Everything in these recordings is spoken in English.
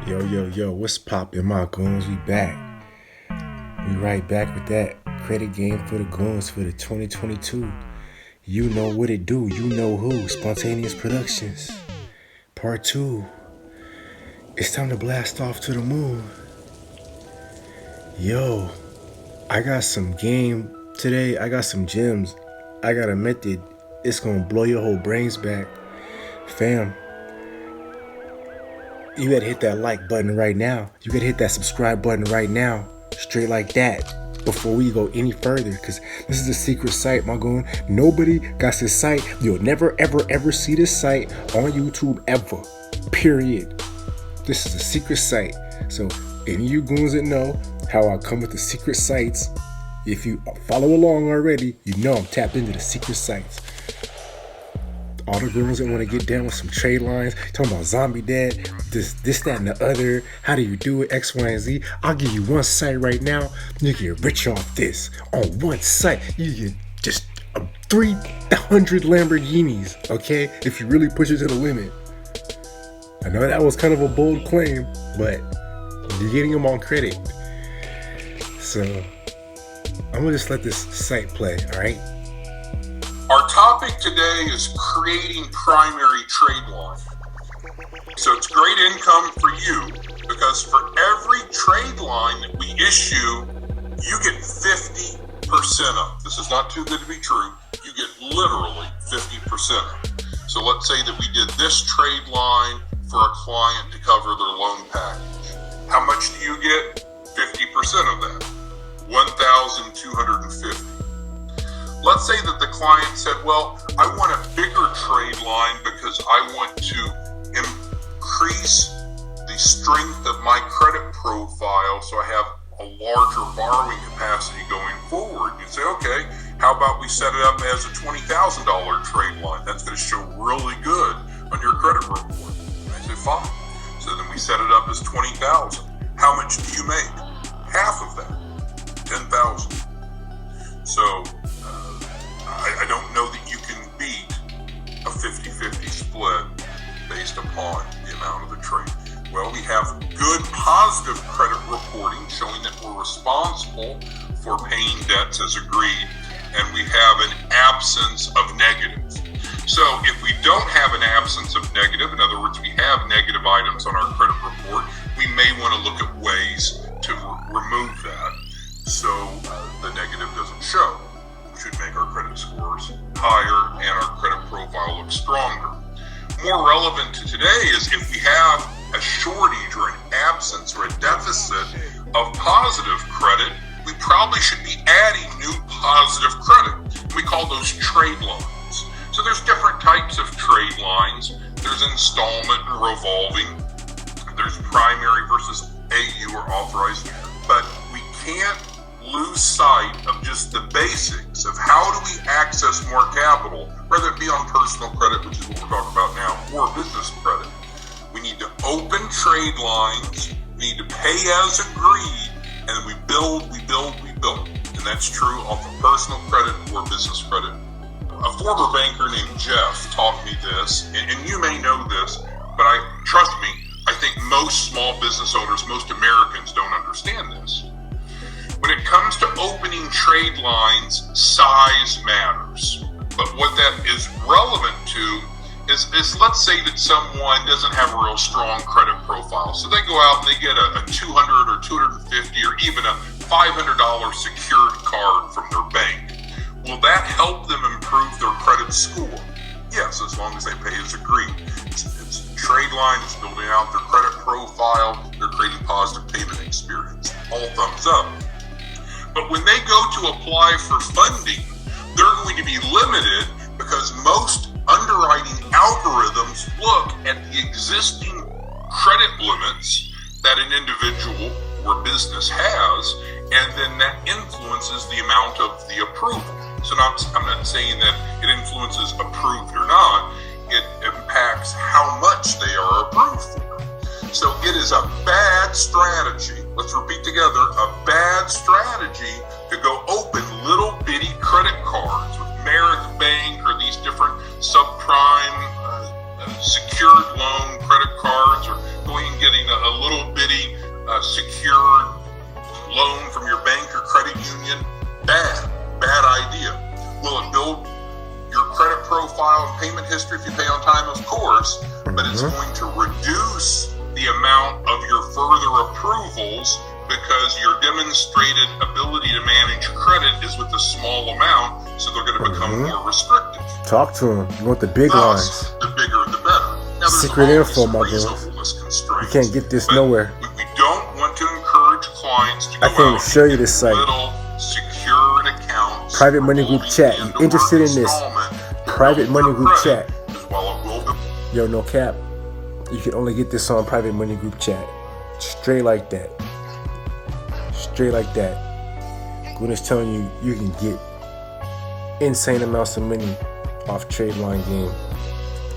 Yo, what's poppin', my goons? We back. We right back with that credit game for the goons for the 2022. You know what it do. You know who. Spontaneous Productions. Part 2. It's time to blast off to the moon. Yo, I got some game today. I got some gems. I got a method. It's gonna blow your whole brains back. Fam, you gotta hit that like button right now. You gotta hit that subscribe button right now. Straight like that. Before we go any further. Because this is a secret site, my goon. Nobody got this site. You'll never, ever see this site on YouTube ever. Period. This is a secret site. So any of you goons that know how I come with the secret sites, if you follow along already, you know I'm tapped into the secret sites. All the girls that want to get down with some trade lines, talking about zombie dead, this, that, and the other. How do you do it? X, Y, and Z. I'll give you one site right now. You get rich off this. On one site, you get just 300 Lamborghinis, okay? If you really push it to the limit. I know that was kind of a bold claim, but you're getting them on credit. So, I'm going to just let this site play, all right? Our topic today is creating primary trade line. So it's great income for you because for every trade line that we issue, you get 50% of. This is not too good to be true. You get literally 50% of. So let's say that we did this trade line for a client to cover their loan package. How much do you get? 50% of that. 1,250. Let's say that the client said, well, I want a bigger trade line because I want to increase the strength of my credit profile so I have a larger borrowing capacity going forward. You say, okay, how about we set it up as a $20,000 trade line? That's going to show really good on your credit report. And I say, fine. So then we set it up as $20,000. How much do you make? Half of that, $10,000. So, I don't know that you can beat a 50-50 split based upon the amount of the trade. Well, we have good positive credit reporting showing that we're responsible for paying debts as agreed, and we have an absence of negatives. So if we don't have an absence of negative, in other words, we have negative items on our credit report, we may want to look at ways to remove that so the negative doesn't show. Should make our credit scores higher and our credit profile look stronger. More relevant to today is if we have a shortage or an absence or a deficit of positive credit, we probably should be adding new positive credit. We call those trade lines. So there's different types of trade lines. There's installment and revolving. There's primary versus AU or authorized. But we can't lose sight of just the basics of how do we access more capital, whether it be on personal credit, which is what we're talking about now, or business credit. We need to open trade lines, we need to pay as agreed, and then we build. And that's true on the personal credit or business credit. A former banker named Jeff taught me this, and you may know this, but trust me, I think most small business owners, most Americans don't understand this. When it comes to opening trade lines, size matters. But what that is relevant to is let's say that someone doesn't have a real strong credit profile. So they go out and they get a $200 or $250 or even a $500 secured card from their bank. Will that help them improve their credit score? Yes, as long as they pay as agreed. It's a trade line, it's building out their credit profile, they're creating positive payment experience. All thumbs up. But when they go to apply for funding, they're going to be limited because most underwriting algorithms look at the existing credit limits that an individual or business has, and then that influences the amount of the approval. So I'm not saying that it influences approved or not, it impacts how much they are approved for. So it is a bad strategy. Let's repeat together, a bad strategy to go open little bitty credit cards with Merrick Bank or these different subprime secured loan credit cards, or go going and getting a little bitty secured loan from your bank or credit union? Bad idea. Will it build your credit profile and payment history if you pay on time? Of course, but it's going to reduce the amount of your further approvals because your demonstrated ability to manage credit is with a small amount, so they're going to become more restrictive. Talk to them. You want the big lines. The bigger, the better. Now, Secret info, my boy. You can't get this nowhere. We don't want to encourage clients to go I can't out show you and this site. little secured accounts. Private money group chat. You interested in this? Private money group chat. Yo, no cap. You can only get this on private money group chat. Straight like that. Straight like that. Goon is telling you you can get insane amounts of money off TRADELINE game.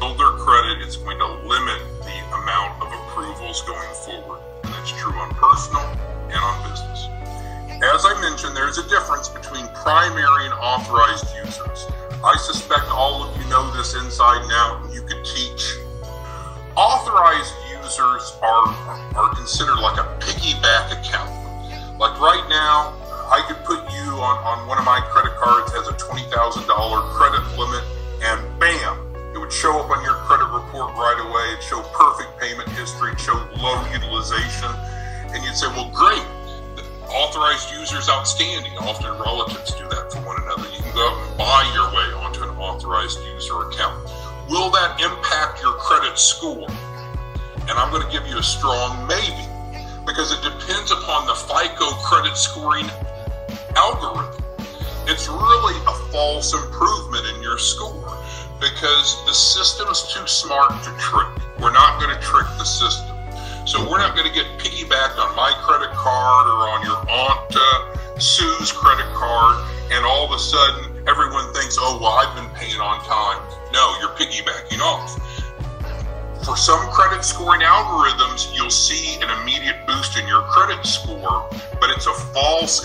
Build their credit, it's going to limit the amount of approvals going forward. And that's true on personal and on business. As I mentioned, there's a difference between primary and authorized users. I suspect all of you know this inside and out, and you could teach. Authorized users are considered like a piggyback account. Like right now, I could put you on one of my credit cards has a $20,000 credit limit, and bam, it would show up on your credit report right away. It'd show perfect payment history, it'd show low utilization, and you'd say, well, great, the authorized user's outstanding. Often relatives do that for one another. You can go out and buy your way onto an authorized user account. Will that impact your credit score? And I'm going to give you a strong maybe, because it depends upon the FICO credit scoring algorithm. It's really a false improvement in your score because the system's too smart to trick. We're not going to trick the system. So we're not going to get piggybacked on my credit card or on your Aunt Sue's credit card, and all of a sudden everyone thinks, oh, well, I've been paying on time. No, you're piggybacking off. For some credit scoring algorithms, you'll see an immediate boost in your credit score, but it's a false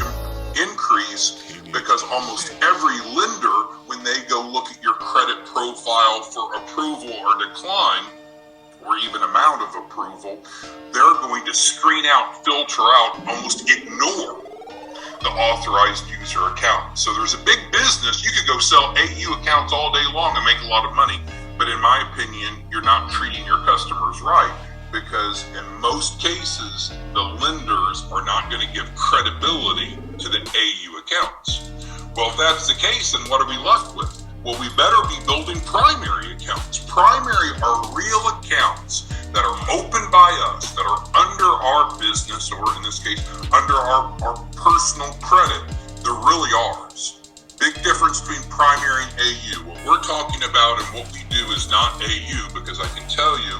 increase because almost every lender, when they go look at your credit profile for approval or decline, or even amount of approval, they're going to screen out, filter out, almost ignore the authorized user account. So there's a big business. You could go sell AU accounts all day long and make a lot of money. But in my opinion, you're not treating your customers right, because in most cases, the lenders are not going to give credibility to the AU accounts. Well, if that's the case, then what are we left with? Well, we better be building primary accounts. Primary are real accounts that are opened by us, that are under our business, or in this case, under our personal credit. They're really ours. Big difference between primary and AU. What we're talking about and what we do is not AU, because I can tell you,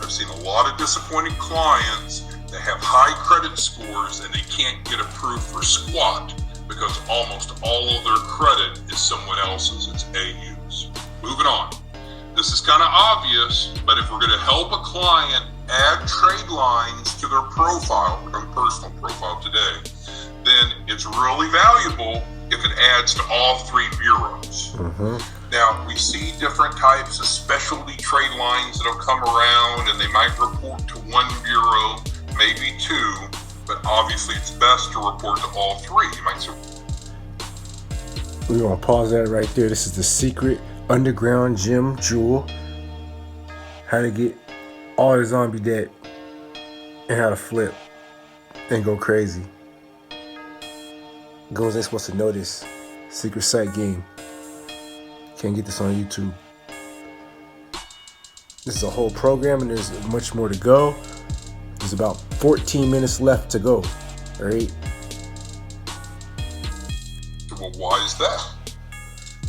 I've seen a lot of disappointed clients that have high credit scores and they can't get approved for squat because almost all of their credit is someone else's. It's AUs. Moving on. This is kind of obvious, but if we're going to help a client add trade lines to their profile, their personal profile today, then it's really valuable if it adds to all three bureaus. Now, we see different types of specialty trade lines that'll come around, and they might report to one bureau, maybe two, but obviously it's best to report to all three. You might say, we're going to pause that right there. This is the secret underground gem jewel. How to get all the zombie debt and how to flip and go crazy. Goons ain't supposed to know this. Secret site game. Can't get this on YouTube. This is a whole program and there's much more to go. There's about 14 minutes left to go. Alright? well, why is that?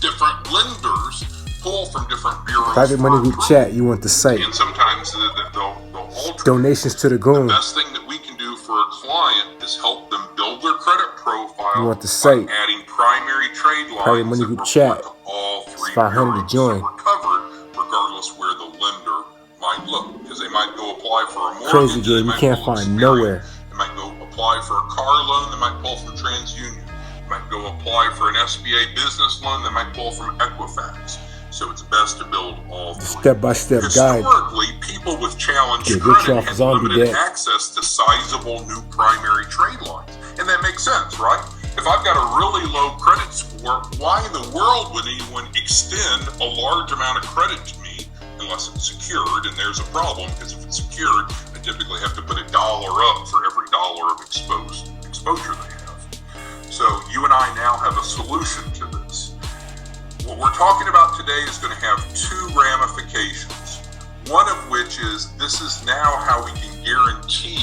Different lenders pull from different bureaus. Private money group chat, you want the site. And sometimes they'll alter. Donations to the goon. The best thing that we can do for a client is help them build their credit profile. You want the site. Adding primary trade lines. Private money group chat. All three it's 500 to join. So we're covered regardless where the lender might look, because they might go apply for a mortgage. Crazy game, you can't find nowhere. They might go apply for a car loan. They might pull from TransUnion. They might go apply for an SBA business loan. They might pull from Equifax. So it's best to build all three. Step-by-step guide. Historically, people with challenged Get rich credit off had zombie limited debt. access to sizable new primary trade lines. And that makes sense, right? If I've got a really low credit score, why in the world would anyone extend a large amount of credit to me unless it's secured? And there's a problem, because if it's secured, I typically have to put $1 up for every dollar of exposure they have. So you and I now have a solution to this. What we're talking about today is going to have two ramifications. One of which is, this is now how we can guarantee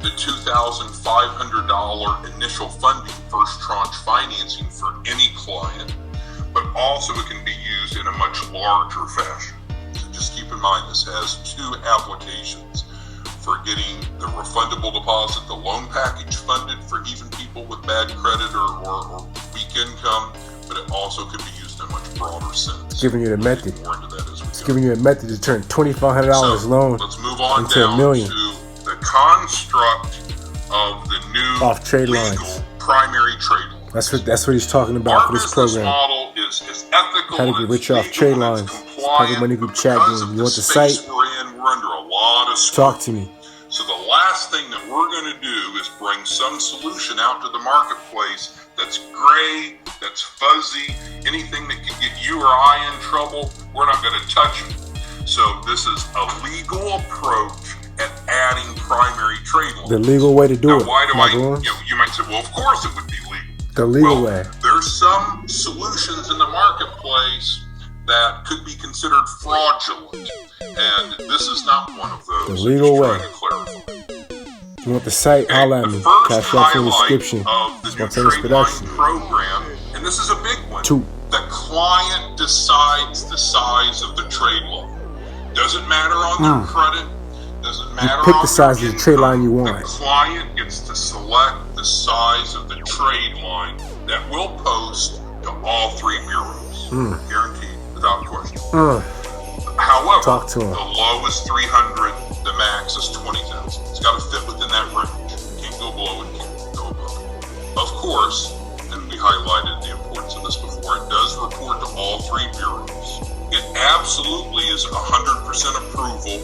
the $2,500 initial funding first tranche financing for any client, but also it can be used in a much larger fashion. So just keep in mind, this has two applications for getting the refundable deposit, the loan package funded for even people with bad credit or weak income, but it also can be used in a much broader sense. Giving you the method. More into that as we It's go. giving you a method to turn $2,500 loan Let's move on into down $1 million. to the construct of the new Off trade legal lines. primary trade line. That's what he's talking about Our for this business program. model is ethical. How to get and rich it's off legal, trade and it's lines. compliant, Private money group but chat because game. of You want the space site? we're in, we're under a lot of scrutiny. Talk to me. So the last thing that we're going to do is bring some solution out to the marketplace that's gray, that's fuzzy, anything that can get you or I in trouble, we're not going to touch it. So this is a legal approach at adding primary trade lines. The legal way to do Now, it. why do my I, boy. you might say, well, of course it would be legal. The legal Well, way. there's some solutions in the marketplace that could be considered fraudulent, and this is not one of those. The legal I'm way. just trying to clarify. You want the site? Holla at The me. first Cash out in the highlight description. of the new Spontaneous trade line production. program, and this is a big one. 2. The client decides the size of the trade line. Doesn't matter on their credit. Doesn't matter pick on the size their of the trade income. line you want. The client gets to select the size of the trade line that will post to all three bureaus. Guaranteed, without question. However, Talk to him. the low is 300, the max is 20,000. It's got to fit within that range. Can't go below it, can't go above it. Of course, and we highlighted the importance of this before, it does report to all three bureaus. It absolutely is 100% approval.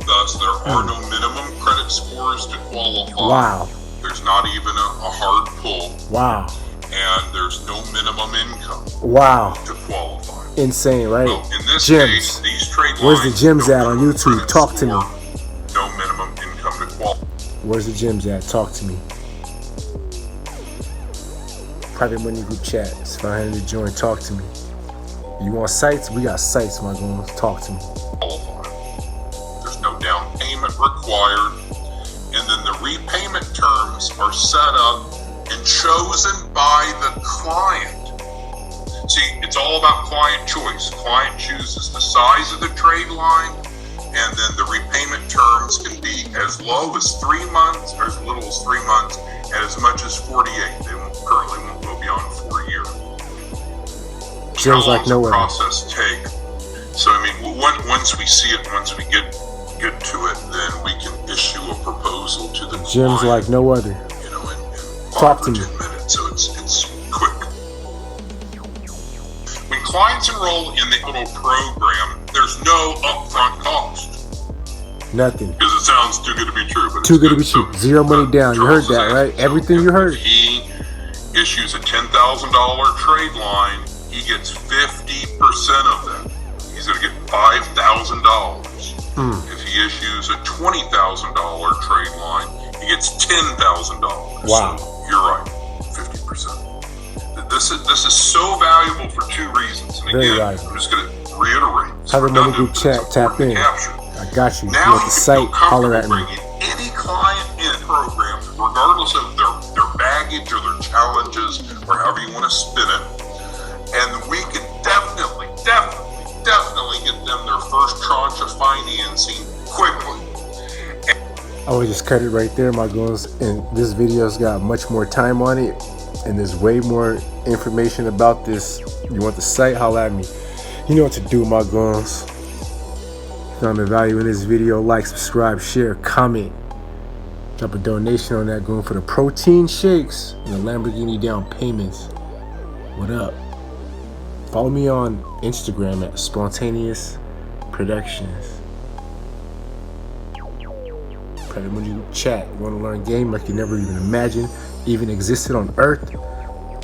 Thus, there are no minimum credit scores to qualify. Wow. There's not even a hard pull, Wow. and there's no minimum income Wow. to qualify. Insane, right? Well, in this Gyms. case, these trade Where's the lines, gyms no at on minimum YouTube? credit Talk to me. score, no minimum income to qualify. Where's the gyms at? Talk to me. Private money group chat. It's 500 to join. Talk to me. You want sites? We got sites, my guys. Talk to me. There's no down payment required, and then the repayment terms are set up and chosen by the client. See, it's all about client choice. Client chooses the size of the trade line, and then the repayment terms can be as low as 3 months, or as little as 3 months, and as much as 48. They currently won't go beyond 4 years. Gyms like no the other. process take? So I mean, once we see it, once we get to it, then we can issue a proposal to the Gyms client, like no other. you know, in Talk 5 or to 10 me. minutes. So it's quick. When clients enroll in the auto program, there's no upfront cost. Nothing. Because it sounds too good to be true. But Too it's good to be true. So, Zero money down. You heard Charles is that, right? asking, Everything you heard. If he issues a $10,000 trade line, he gets 50% of that. He's going to get $5,000. If he issues a $20,000 trade line, he gets $10,000. Wow. So you're right, 50%. This is so valuable for two reasons. And Very again, valuable. I'm just going to reiterate. It's Private money redundant, group but chat. it's Tap important in. to capture. I got you. You Now want the you site? can feel Holler at comfortable me. bringing any client in the program, regardless of their baggage or their challenges or however you want to spin it. And we can definitely get them their first tranche of financing quickly. I would just cut it right there, my goons. And this video's got much more time on it, and there's way more information about this. You want the site? Holla at me. You know what to do, my goons. If you found the value in this video, like, subscribe, share, comment. Drop a donation on that goon for the protein shakes and the Lamborghini down payments. What up? Follow me on Instagram at Spontaneous Productions. Private Money Chat. You want to learn game like you never even imagined even existed on Earth.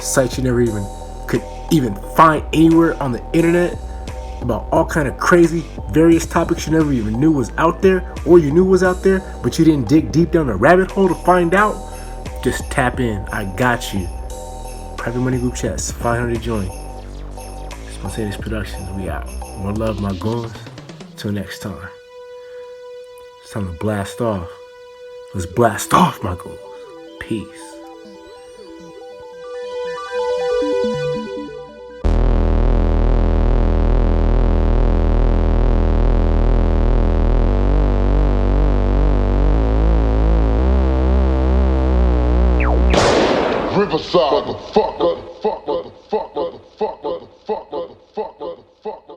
Sites you never even could even find anywhere on the internet about all kind of crazy various topics you never even knew was out there, or you knew was out there but you didn't dig deep down the rabbit hole to find out. Just tap in. I got you. Private Money Group Chats 500 join. Spontaneous Productions. We out. More love, my goons. Till next time. It's time to blast off. Let's blast off, my goons. Peace. Riverside, motherfucker.